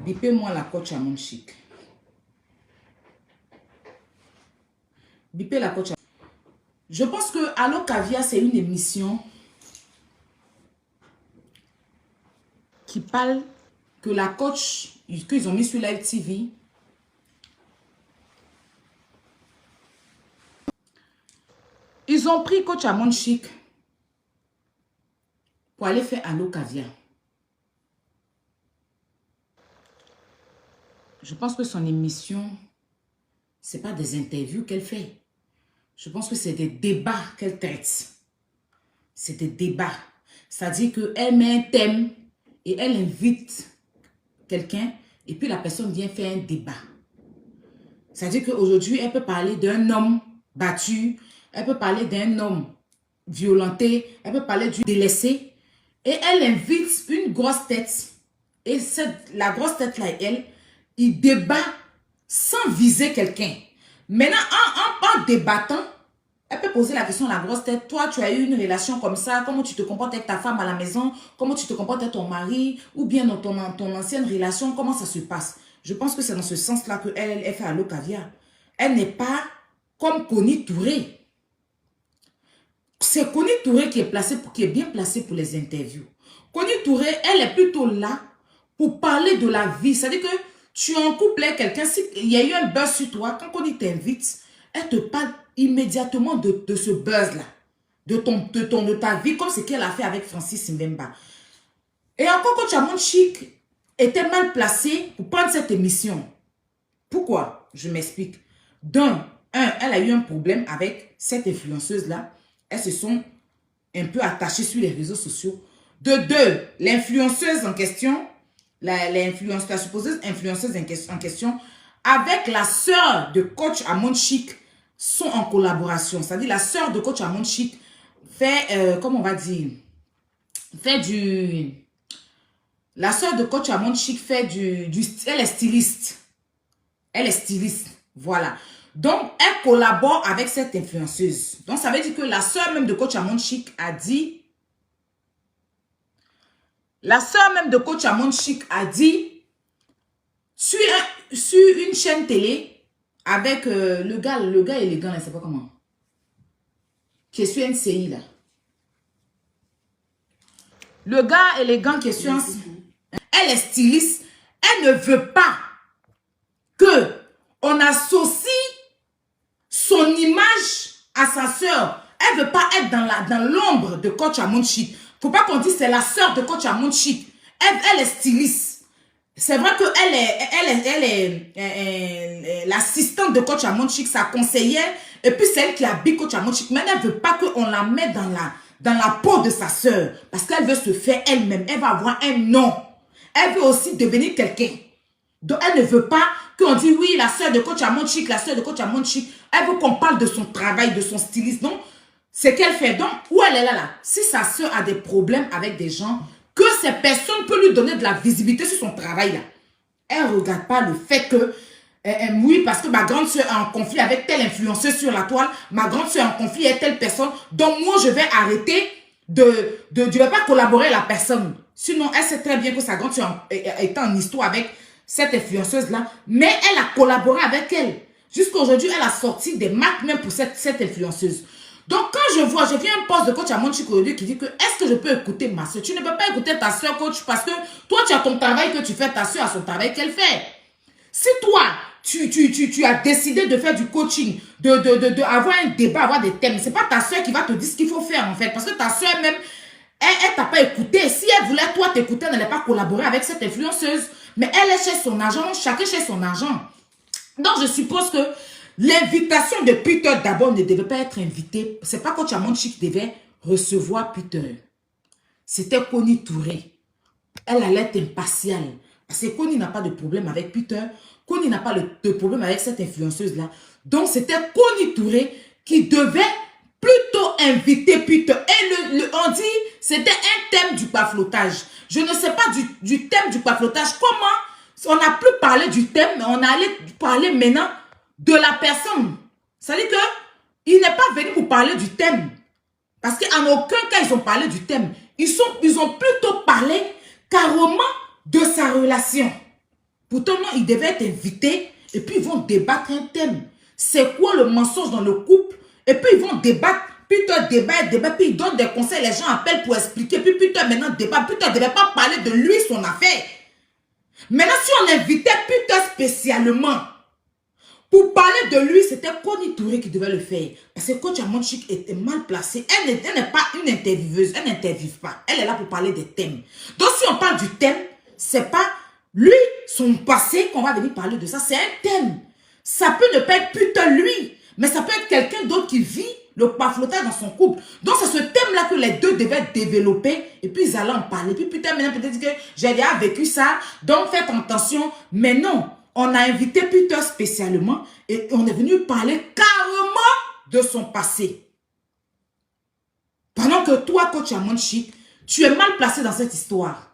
Bipez-moi la coach à mon chic. Bipez la coach à... Je pense que Allo Caviar, c'est une émission qui parle que la coach qu'ils ont mis sur Live TV. Ils ont pris coach à mon chic pour aller faire Allo Caviar. Je pense que son émission, ce n'est pas des interviews qu'elle fait. Je pense que c'est des débats qu'elle traite. C'est des débats. C'est-à-dire qu'elle met un thème et elle invite quelqu'un et puis la personne vient faire un débat. C'est-à-dire qu'aujourd'hui, elle peut parler d'un homme battu, elle peut parler d'un homme violenté, elle peut parler du délaissé et elle invite une grosse tête. Et la grosse tête-là, elle, il débat sans viser quelqu'un. Maintenant, en débattant, elle peut poser la question à la grosse tête. Toi, tu as eu une relation comme ça. Comment tu te comportes avec ta femme à la maison? Comment tu te comportes avec ton mari? Ou bien dans ton ancienne relation, comment ça se passe? Je pense que c'est dans ce sens-là qu'elle fait Allo Caviar. Elle n'est pas comme Connie Touré. C'est Connie Touré qui est bien placée pour les interviews. Connie Touré, elle est plutôt là pour parler de la vie. C'est-à-dire que tu es en couple avec quelqu'un, s'il y a eu un buzz sur toi, quand Connie t'invite, elle te parle immédiatement de ce buzz-là, de ta vie, comme ce qu'elle a fait avec Francis Mbemba. Et encore, Coach à mon chic était mal placé pour prendre cette émission. Pourquoi? Je m'explique. Elle a eu un problème avec cette influenceuse-là. Elles se sont un peu attachées sur les réseaux sociaux. De deux, l'influenceuse en question, la supposée influenceuse en question, avec la sœur de Coach Amon Chic, sont en collaboration. C'est-à-dire la sœur de Coach Amon Chic fait, comment on va dire, la sœur de Coach Amon Chic fait elle est styliste. Elle est styliste, voilà. Donc, elle collabore avec cette influenceuse. Donc, ça veut dire que la sœur même de Coach Amon Chic a dit, sur une chaîne télé, avec le gars élégant, je ne sais pas comment, qui est sur NCI, là. Le gars élégant qui est sur NCI, elle est styliste, elle ne veut pas que on associe son image à sa sœur. Elle ne veut pas être dans l'ombre de Coach Amon Chic. Faut pas qu'on dise c'est la sœur de Coach Amon Chic. Elle est styliste. C'est vrai qu'elle est l'assistante de Coach Amon Chic, sa conseillère, et puis c'est elle qui habille Coach Amon Chic. Mais elle ne veut pas qu'on la mette dans la peau de sa sœur. Parce qu'elle veut se faire elle-même. Elle va avoir un nom. Elle veut aussi devenir quelqu'un. Donc elle ne veut pas qu'on dise oui, la sœur de Coach Amon Chic, la sœur de Coach Amon Chic. Elle veut qu'on parle de son travail, de son styliste. Donc, c'est qu'elle fait. Donc, où elle est là. Si sa sœur a des problèmes avec des gens, que ces personnes peuvent lui donner de la visibilité sur son travail là. Elle ne regarde pas le fait que, oui, parce que ma grande sœur est en conflit avec telle influenceuse sur la toile, ma grande sœur est en conflit avec telle personne, donc moi je vais arrêter je ne vais pas collaborer avec la personne. Sinon, elle sait très bien que sa grande sœur est en histoire avec cette influenceuse-là, mais elle a collaboré avec elle. Jusqu'à aujourd'hui, elle a sorti des marques même pour cette influenceuse. Donc, quand je vois un post de Coach Amon Chic aujourd'hui qui dit que est-ce que je peux écouter ma soeur? Tu ne peux pas écouter ta soeur, coach, parce que toi, tu as ton travail que tu fais, ta soeur a son travail qu'elle fait. Si toi, tu as décidé de faire du coaching, avoir un débat, avoir des thèmes, c'est pas ta soeur qui va te dire ce qu'il faut faire en fait. Parce que ta soeur même, elle t'a pas écouté. Si elle voulait toi t'écouter, elle n'allait pas collaborer avec cette influenceuse. Mais elle est chez son argent, chacun chez son argent. Donc, je suppose que l'invitation de Peter d'abord ne devait pas être invitée. C'est pas Coach Amon Chic qui devait recevoir Peter. C'était Connie Touré. Elle allait être impartiale. Parce que Connie n'a pas de problème avec Peter. Connie n'a pas de problème avec cette influenceuse-là. Donc, c'était Connie Touré qui devait plutôt inviter Peter. Et on dit, c'était un thème du baflotage. Je ne sais pas du thème du baflotage. Comment on n'a plus parlé du thème, mais on allait parler maintenant de la personne. C'est-à-dire qu'il n'est pas venu pour parler du thème. Parce qu'en aucun cas, ils ont parlé du thème. Ils ont plutôt parlé carrément de sa relation. Pourtant, non, ils devaient être invités et puis ils vont débattre un thème. C'est quoi le mensonge dans le couple? Et puis ils vont débattre. Peter débat, puis il donne des conseils, les gens appellent pour expliquer. Puis Peter maintenant débat. Peter ne devait pas parler de lui, son affaire. Maintenant, si on invitait Peter spécialement pour parler de lui, c'était Connie Touré qui devait le faire. Parce que Coach Amon Chic était mal placée. Elle n'est pas une intervieweuse. Elle n'interviewe pas. Elle est là pour parler des thèmes. Donc, si on parle du thème, c'est pas lui, son passé, qu'on va venir parler de ça. C'est un thème. Ça peut ne pas être Peter lui, mais ça peut être quelqu'un d'autre qui vit le paflotage dans son couple. Donc, c'est ce thème-là que les deux devaient développer et puis ils allaient en parler. Puis Peter, maintenant, peut-être que j'ai déjà vécu ça, donc faites attention. Mais non, on a invité Peter spécialement et on est venu parler carrément de son passé. Pendant que toi, Coach Amon Chic, tu es mal placé dans cette histoire.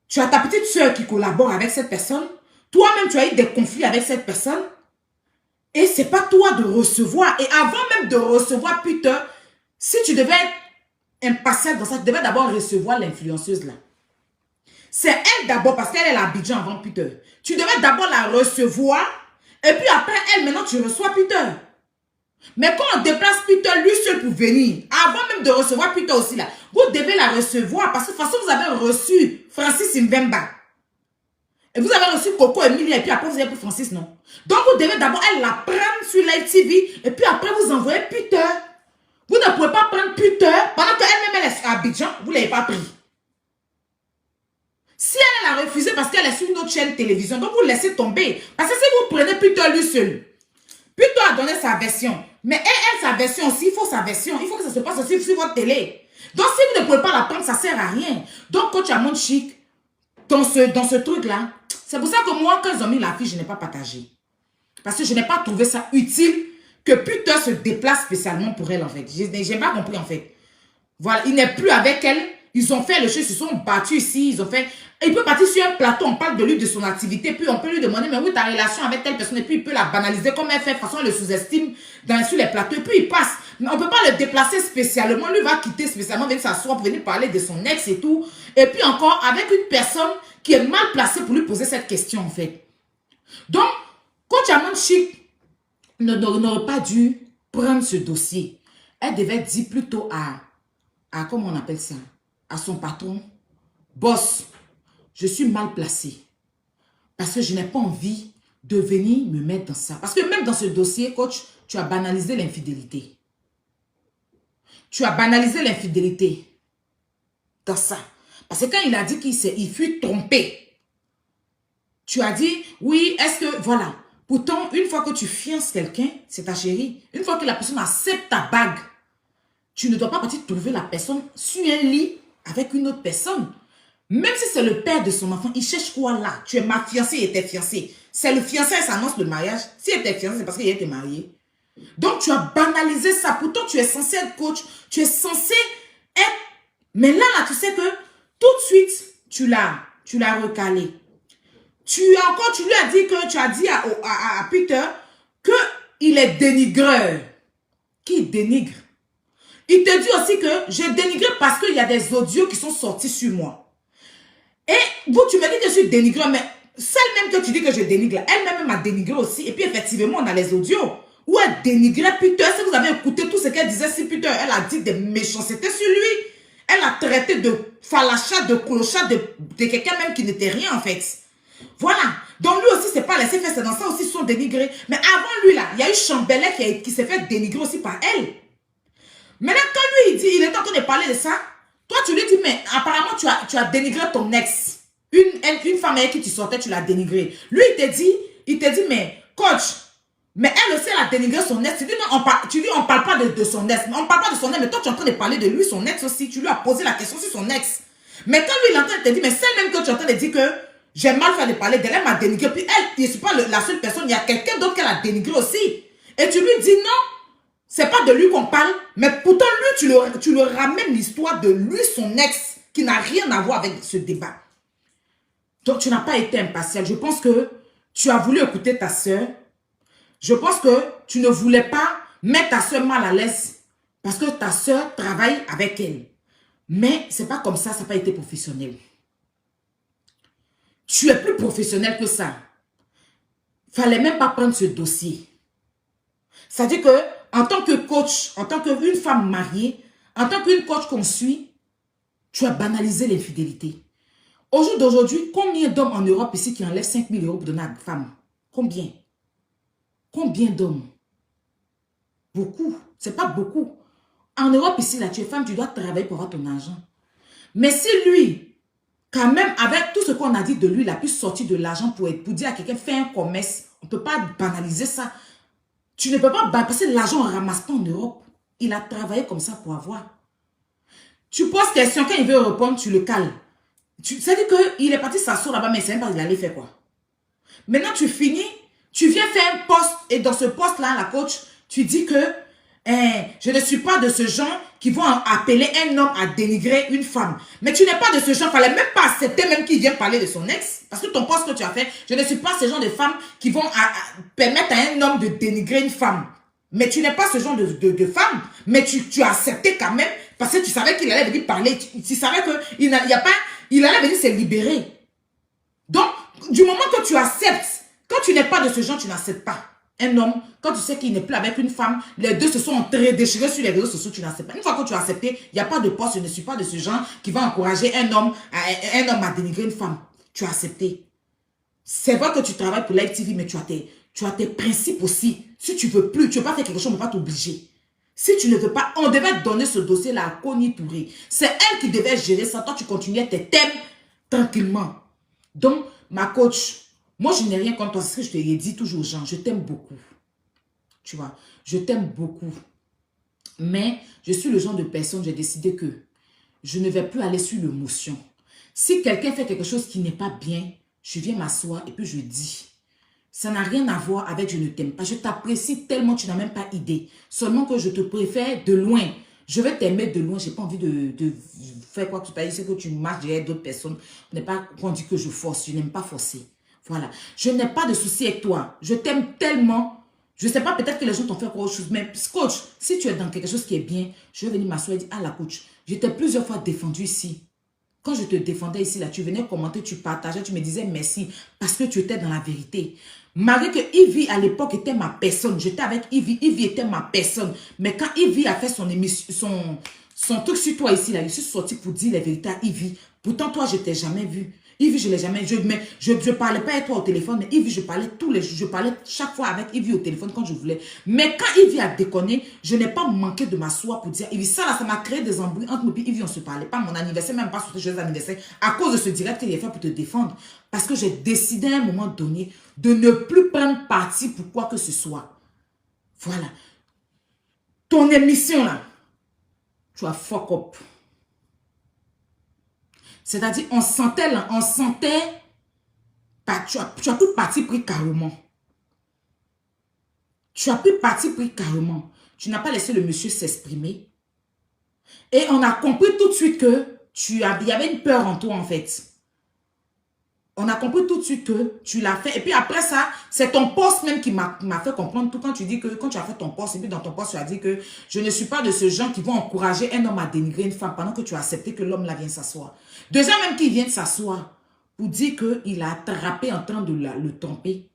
Tu as ta petite soeur qui collabore avec cette personne. Toi-même, tu as eu des conflits avec cette personne. Et c'est pas toi de recevoir. Et avant même de recevoir Peter, si tu devais être impartial dans ça, tu devais d'abord recevoir l'influenceuse là. C'est elle d'abord parce qu'elle est à Abidjan avant Peter. Tu devais d'abord la recevoir. Et puis après elle, maintenant tu reçois Peter. Mais quand on déplace Peter lui seul pour venir, avant même de recevoir Peter aussi là, vous devez la recevoir parce que de toute façon vous avez reçu Francis Mbemba. Et vous avez reçu Coco Emilia et puis après vous avez pris Francis, non? Donc vous devez d'abord elle la prendre sur Live TV et puis après vous envoyez Peter. Vous ne pouvez pas prendre Peter pendant qu'elle-même elle est à Abidjan, vous ne l'avez pas pris. Si elle a refusé parce qu'elle est sur une autre chaîne de télévision, donc vous laissez tomber. Parce que si vous prenez Peter lui seul, Peter a donné sa version. Mais elle, sa version aussi, il faut sa version. Il faut que ça se passe aussi sur votre télé. Donc si vous ne pouvez pas la prendre, ça ne sert à rien. Donc Coach Amon Chic, dans ce truc-là, c'est pour ça que moi, quand ils ont mis la fille, je n'ai pas partagé. Parce que je n'ai pas trouvé ça utile que Peter se déplace spécialement pour elle, en fait. Je n'ai pas compris, en fait. Voilà, il n'est plus avec elle. Ils ont fait le jeu, ils se sont battus ici, ils ont fait... Et il peut partir sur un plateau, on parle de lui, de son activité, puis on peut lui demander, mais oui, ta relation avec telle personne, et puis il peut la banaliser comme elle fait, de toute façon, elle le sous-estime sur les plateaux, et puis il passe. Mais on ne peut pas le déplacer spécialement, lui va quitter spécialement, venir s'asseoir pour venir parler de son ex et tout, et puis encore avec une personne qui est mal placée pour lui poser cette question, en fait. Donc, Coach Amon Chic n'aurait pas dû prendre ce dossier. Elle devait dire plutôt à comment on appelle ça, à son patron, boss, je suis mal placé parce que je n'ai pas envie de venir me mettre dans ça. Parce que même dans ce dossier, coach, tu as banalisé l'infidélité. Tu as banalisé l'infidélité dans ça. Parce que quand il a dit qu'il fut trompé, tu as dit, oui, est-ce que, voilà. Pourtant, une fois que tu fiances quelqu'un, c'est ta chérie, une fois que la personne accepte ta bague, tu ne dois pas partir trouver la personne sur un lit avec une autre personne. Même si c'est le père de son enfant, il cherche quoi là? Tu es ma fiancée, il était fiancé. C'est le fiancé, elle s'annonce le mariage. Si elle était fiancée, c'est parce qu'il était marié. Donc tu as banalisé ça. Pourtant, tu es censé être coach. Tu es censé être... Mais là, tu sais que tout de suite, tu l'as recalé. Tu lui as dit que tu as dit à Peter qu'il est dénigreur. Qui dénigre? Il te dit aussi que j'ai dénigré parce qu'il y a des audios qui sont sortis sur moi. Et vous, tu me dis que je suis dénigreur, mais celle même que tu dis que je dénigre, elle-même m'a dénigré aussi. Et puis effectivement, on a les audios où elle dénigrait Peter. Si vous avez écouté tout ce qu'elle disait sur Peter, elle a dit des méchancetés sur lui. Elle a traité de falacha, de clochard, de quelqu'un même qui n'était rien en fait. Voilà. Donc lui aussi, c'est pas laissé faire, c'est dans ça aussi, ils sont dénigrés. Mais avant lui là, il y a eu Chamberlain qui s'est fait dénigrer aussi par elle. Maintenant, quand lui, il est en train de parler de ça, toi, tu lui dis, mais apparemment, tu as dénigré ton ex. Une femme avec qui tu sortais, tu l'as dénigré. Lui, il te dit, mais coach, mais elle aussi, elle a dénigré son ex. Tu dis, non, on parle pas de son ex. On parle pas de son ex, mais toi, tu es en train de parler de lui, son ex aussi. Tu lui as posé la question sur son ex. Mais quand lui, il entend, il te dit, mais celle même que tu es en train de dire que j'ai mal fait de parler d'elle, elle m'a dénigré. Puis elle, je ne suis pas la seule personne, il y a quelqu'un d'autre qu'elle a dénigré aussi. Et tu lui dis, non. C'est pas de lui qu'on parle, mais pourtant lui, tu le ramènes l'histoire de lui, son ex, qui n'a rien à voir avec ce débat. Donc, tu n'as pas été impartial. Je pense que tu as voulu écouter ta soeur. Je pense que tu ne voulais pas mettre ta soeur mal à l'aise parce que ta soeur travaille avec elle. Mais ce n'est pas comme ça, ça n'a pas été professionnel. Tu es plus professionnel que ça. Fallait même pas prendre ce dossier. C'est-à-dire que, en tant que coach, en tant qu'une femme mariée, en tant qu'une coach qu'on suit, tu as banalisé l'infidélité. Au jour d'aujourd'hui, combien d'hommes en Europe ici qui enlèvent 5 000 € pour donner à une femme? Combien? Combien d'hommes? Beaucoup. C'est pas beaucoup. En Europe ici, là, tu es femme, tu dois travailler pour avoir ton argent. Mais si lui, quand même, avec tout ce qu'on a dit de lui, il a pu sortir de l'argent pour dire à quelqu'un, fais un commerce. On ne peut pas banaliser ça. Tu ne peux pas parce que l'argent ne ramasse pas en Europe. Il a travaillé comme ça pour avoir. Tu poses question, quand il veut répondre, tu le cales. C'est-à-dire qu'il est parti s'asseoir là-bas, mais c'est même pas qu'il allait faire quoi. Maintenant, tu finis, tu viens faire un poste, et dans ce poste-là, la coach, tu dis que je ne suis pas de ce genre qui vont appeler un homme à dénigrer une femme. Mais tu n'es pas de ce genre, il ne fallait même pas accepter même qu'il vienne parler de son ex. Parce que ton poste que tu as fait, je ne suis pas ce genre de femme qui vont permettre à un homme de dénigrer une femme. Mais tu n'es pas ce genre de femme. Mais tu as accepté quand même parce que tu savais qu'il allait venir parler. Tu savais qu'il allait venir se libérer. Donc, du moment que tu acceptes, quand tu n'es pas de ce genre, tu n'acceptes pas. Un homme, quand tu sais qu'il n'est plus avec une femme, les deux se sont déchirés sur les réseaux sociaux, tu n'acceptes pas. Une fois que tu as accepté, il n'y a pas de poste, je ne suis pas de ce genre qui va encourager un homme à dénigrer une femme. Tu as accepté. C'est vrai que tu travailles pour Live TV, mais tu as tes principes aussi. Si tu ne veux plus, tu ne veux pas faire quelque chose, on ne va pas t'obliger. Si tu ne veux pas, on devait donner ce dossier-là à Connie Touré. C'est elle qui devait gérer ça. Toi, tu continuais tes thèmes tranquillement. Donc, ma coach, moi, je n'ai rien contre toi. C'est ce que je te l'ai dit toujours aux gens. Je t'aime beaucoup. Tu vois, je t'aime beaucoup. Mais je suis le genre de personne, j'ai décidé que je ne vais plus aller sur l'émotion. Si quelqu'un fait quelque chose qui n'est pas bien, je viens m'asseoir et puis je dis. Ça n'a rien à voir avec je ne t'aime pas. Je t'apprécie tellement, tu n'as même pas idée. Seulement que je te préfère de loin. Je vais t'aimer de loin. Je n'ai pas envie de faire quoi que tu sais que tu marches derrière d'autres personnes. On n'est pas qu'on dit que je force. Je n'aime pas forcer. Voilà. Je n'ai pas de souci avec toi. Je t'aime tellement. Je ne sais pas, peut-être que les gens t'ont fait autre chose. Mais coach, si tu es dans quelque chose qui est bien, je vais venir m'asseoir et dire, ah la coach, je t'ai plusieurs fois défendu ici. Quand je te défendais ici, là, tu venais commenter, tu partageais, tu me disais merci parce que tu étais dans la vérité. Malgré que Ivy, à l'époque, était ma personne. J'étais avec Ivy. Ivy était ma personne. Mais quand Ivy a fait son émission, son truc sur toi ici, là, je suis sortie pour dire la vérité à Ivy. Pourtant, toi, je ne t'ai jamais vu. Ivy, je ne l'ai jamais vu. Je ne parlais pas avec toi au téléphone, mais Ivy, je parlais je parlais chaque fois avec Ivy au téléphone quand je voulais. Mais quand Ivy a déconné, je n'ai pas manqué de m'asseoir pour dire Ivy, ça là, ça m'a créé des embrouilles entre nous et Ivy, on ne se parlait pas. Mon anniversaire, même pas sur tes joyeux anniversaire, à cause de ce direct qu'il a fait pour te défendre. Parce que j'ai décidé à un moment donné de ne plus prendre parti pour quoi que ce soit. Voilà. Ton émission là, tu as fuck up. C'est-à-dire, on sentait là, tu as plus parti pris carrément. Tu as plus parti pris carrément. Tu n'as pas laissé le monsieur s'exprimer. Et on a compris tout de suite que il y avait une peur en toi en fait. On a compris tout de suite que tu l'as fait. Et puis après ça, c'est ton poste même qui m'a fait comprendre tout quand tu dis que, quand tu as fait ton poste, et puis dans ton poste, tu as dit que je ne suis pas de ce genre qui vont encourager un homme à dénigrer une femme pendant que tu as accepté que l'homme là vienne s'asseoir. Déjà même qu'il vienne s'asseoir pour dire qu'il a attrapé en train de le tromper.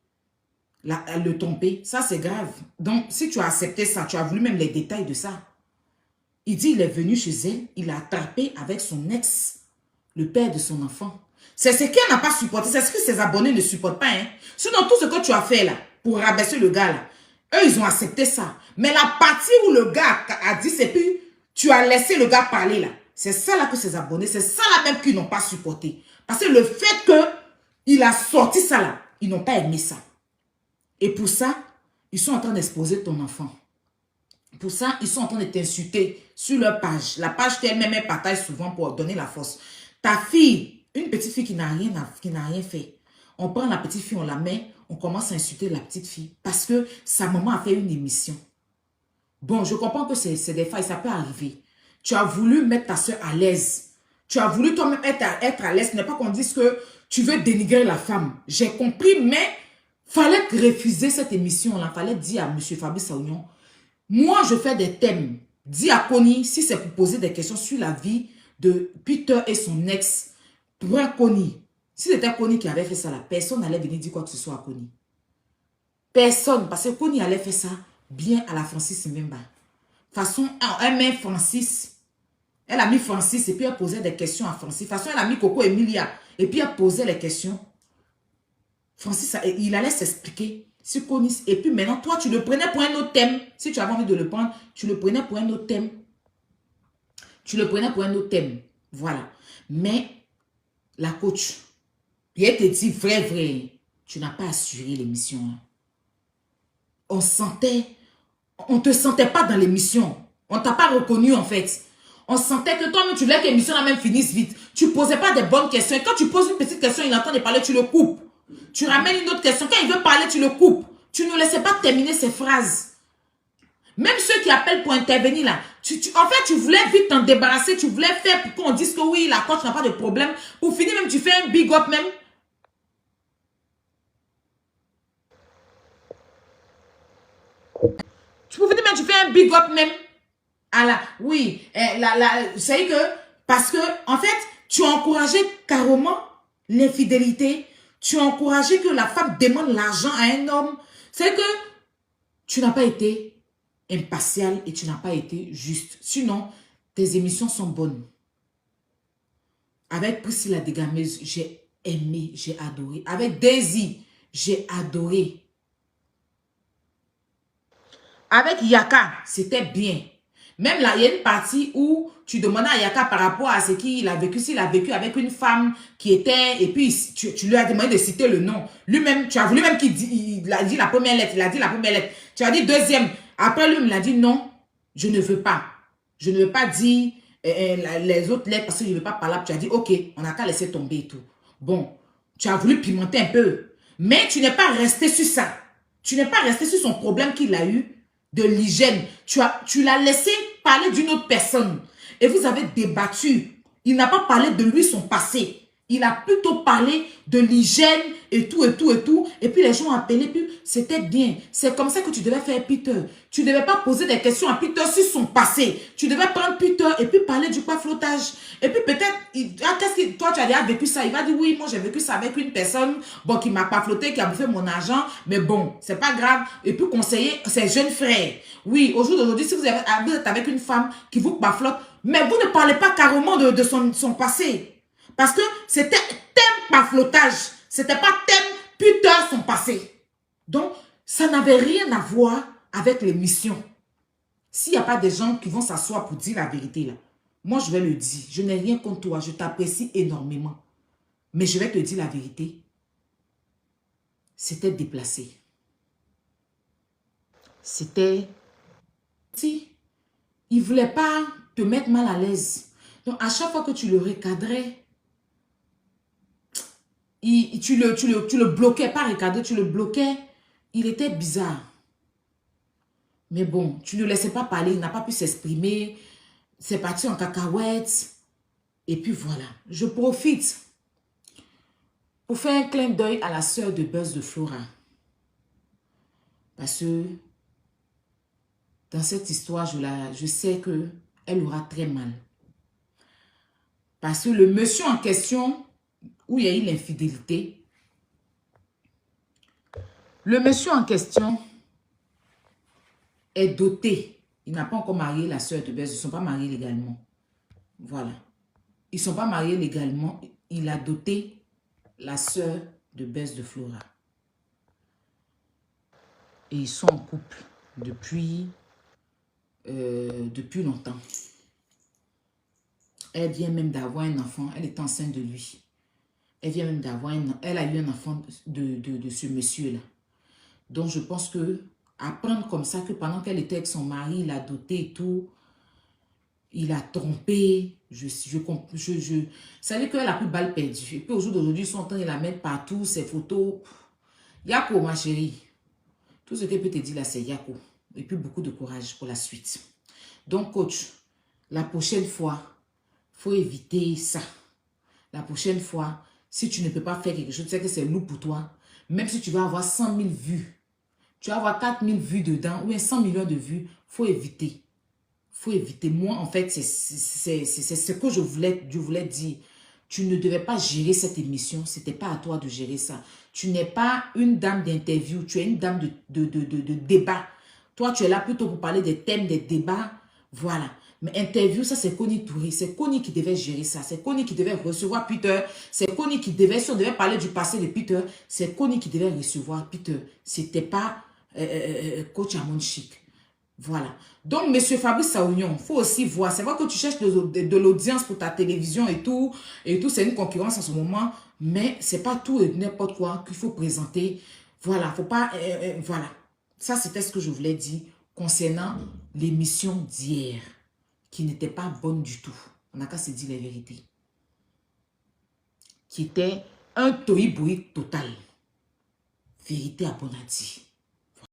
Le tromper, ça c'est grave. Donc, si tu as accepté ça, tu as voulu même les détails de ça. Il dit il est venu chez elle, il a attrapé avec son ex, le père de son enfant. C'est ce qu'elle n'a pas supporté. C'est ce que ses abonnés ne supportent pas. Hein. Sinon, tout ce que tu as fait là, pour rabaisser le gars là, eux, ils ont accepté ça. Mais la partie où le gars a dit, c'est puis, tu as laissé le gars parler là. C'est ça là que ses abonnés, c'est ça là même qu'ils n'ont pas supporté. Parce que le fait qu'il a sorti ça là, ils n'ont pas aimé ça. Et pour ça, ils sont en train d'exposer ton enfant. Pour ça, ils sont en train de t'insulter sur leur page. La page qu'elle-même, elle partage souvent pour donner la force. Ta fille, une petite fille qui n'a rien fait. On prend la petite fille, on la met, on commence à insulter la petite fille. Parce que sa maman a fait une émission. Bon, je comprends que c'est des failles, ça peut arriver. Tu as voulu mettre ta soeur à l'aise. Tu as voulu toi-même être à l'aise. Ce n'est pas qu'on dise que tu veux dénigrer la femme. J'ai compris, mais fallait refuser cette émission-là. Fallait dire à M. Fabrice Saounion, moi, je fais des thèmes. Dis à Connie, si c'est pour poser des questions sur la vie de Peter et son ex, pour un Connie. Si c'était Connie qui avait fait ça, là, personne n'allait venir dire quoi que ce soit à Connie. Personne, parce que Connie allait faire ça bien à la Francis Mbemba. De toute façon, elle met Francis. Elle a mis Francis et puis elle posait des questions à Francis. De toute façon, elle a mis Coco Emilia. Et puis elle posait les questions. Francis, il allait s'expliquer sur Connie. Et puis maintenant, toi, tu le prenais pour un autre thème. Si tu avais envie de le prendre, tu le prenais pour un autre thème. Tu le prenais pour un autre thème. Voilà. Mais la coach, elle te dit vrai, tu n'as pas assuré l'émission. On te sentait pas dans l'émission. On t'a pas reconnu en fait. On sentait que toi-même, tu voulais que l'émission la même finisse vite. Tu posais pas des bonnes questions. Et quand tu poses une petite question, il entend de parler, tu le coupes. Tu ramènes une autre question. Quand il veut parler, tu le coupes. Tu ne laissais pas terminer ses phrases. Même ceux qui appellent pour intervenir là, en fait, tu voulais vite t'en débarrasser. Tu voulais faire pour qu'on dise que oui, la coach n'a pas de problème. Pour finir, même, tu fais un big up même. Tu peux même, tu fais un big up même. Ah là, oui, c'est que, parce que, en fait, tu as encouragé carrément l'infidélité. Tu as encouragé que la femme demande l'argent à un homme. C'est que tu n'as pas été impartial et tu n'as pas été juste. Sinon, tes émissions sont bonnes. Avec Priscilla Degameuse, j'ai aimé, j'ai adoré. Avec Daisy, j'ai adoré. Avec Yaka, c'était bien. Même là, il y a une partie où tu demandais à Yaka par rapport à ce qu'il a vécu, s'il a vécu avec une femme qui était, et puis tu lui as demandé de citer le nom. Lui-même, tu as voulu même il a dit la première lettre, il a dit la première lettre. Tu as dit deuxième. Après, lui, il a dit non, je ne veux pas. Je ne veux pas dire les autres lettres parce que je ne veux pas parler. Tu as dit, ok, on n'a qu'à laisser tomber et tout. Bon, tu as voulu pimenter un peu. Mais tu n'es pas resté sur ça. Tu n'es pas resté sur son problème qu'il a eu de l'hygiène. Tu l'as laissé parler d'une autre personne. Et vous avez débattu. Il n'a pas parlé de lui, son passé. Il a plutôt parlé de l'hygiène et tout, et tout, et tout. Et puis les gens ont appelé, puis c'était bien. C'est comme ça que tu devais faire Peter. Tu ne devais pas poser des questions à Peter sur son passé. Tu devais prendre Peter et puis parler du flottage. Et puis peut-être, qu'est-ce que toi tu as déjà vécu ça? Il va dire oui, moi j'ai vécu ça avec une personne bon, qui m'a pas flotté, qui a bouffé mon argent. Mais bon, c'est pas grave. Et puis conseiller ses jeunes frères. Oui, au jour d'aujourd'hui, si vous êtes avec une femme qui vous flotte, mais vous ne parlez pas carrément de son passé. Parce que c'était thème par flottage. C'était pas thème Peter son passé. Donc, ça n'avait rien à voir avec l'émission. S'il n'y a pas des gens qui vont s'asseoir pour dire la vérité là, moi je vais le dire. Je n'ai rien contre toi. Je t'apprécie énormément. Mais je vais te dire la vérité. C'était déplacé. C'était... Si, il ne voulait pas te mettre mal à l'aise. Donc, à chaque fois que tu le recadrais, tu le bloquais, pas recadrer, tu le bloquais. Il était bizarre. Mais bon, tu ne le laissais pas parler, il n'a pas pu s'exprimer. C'est parti en cacahuète. Et puis voilà, je profite pour faire un clin d'œil à la sœur de Buzz de Flora. Parce que dans cette histoire, je sais qu'elle aura très mal. Parce que le monsieur en question, où il y a eu l'infidélité, le monsieur en question est doté. Il n'a pas encore marié la sœur de Buzz. Ils ne sont pas mariés légalement. Voilà. Ils ne sont pas mariés légalement. Il a doté la sœur de Buzz de Flora. Et ils sont en couple depuis longtemps. Elle vient même d'avoir un enfant. Elle est enceinte de lui. Elle vient même d'avoir elle a eu un enfant de ce monsieur-là. Donc, je pense que apprendre comme ça que pendant qu'elle était avec son mari, il a doté et tout, il a trompé. Ça veut dire qu'elle a plus balle perdue. Et puis, au jour d'aujourd'hui, son temps, il la met partout, ses photos. Yako, ma chérie. Tout ce qu'elle peut te dire là, c'est Yako. Et puis, beaucoup de courage pour la suite. Donc, coach, la prochaine fois, il faut éviter ça. La prochaine fois, si tu ne peux pas faire quelque chose, tu sais que c'est lourd pour toi. Même si tu vas avoir 100 000 vues, tu vas avoir 4 000 vues dedans, ou 100 millions de vues, il faut éviter. Il faut éviter. Moi, en fait, c'est ce que je voulais dire. Tu ne devais pas gérer cette émission. Ce n'était pas à toi de gérer ça. Tu n'es pas une dame d'interview. Tu es une dame de débat. Toi, tu es là plutôt pour parler des thèmes, des débats. Voilà. Mais interview, ça, c'est Connie Touré. C'est Connie qui devait gérer ça. C'est Connie qui devait recevoir Peter. C'est Connie qui devait, si on devait parler du passé de Peter, c'est Connie qui devait recevoir Peter. C'était pas coach Amon Chic. Voilà. Donc, monsieur Fabrice Saounion, il faut aussi voir. C'est vrai que tu cherches de l'audience pour ta télévision et tout. C'est une concurrence en ce moment. Mais c'est pas tout et n'importe quoi qu'il faut présenter. Voilà. Faut pas... voilà. Ça, c'était ce que je voulais dire concernant l'émission d'hier, qui n'était pas bonne du tout. On n'a qu'à se dire la vérité. Qui était un tohu-bohu total. Vérité à bon à dire.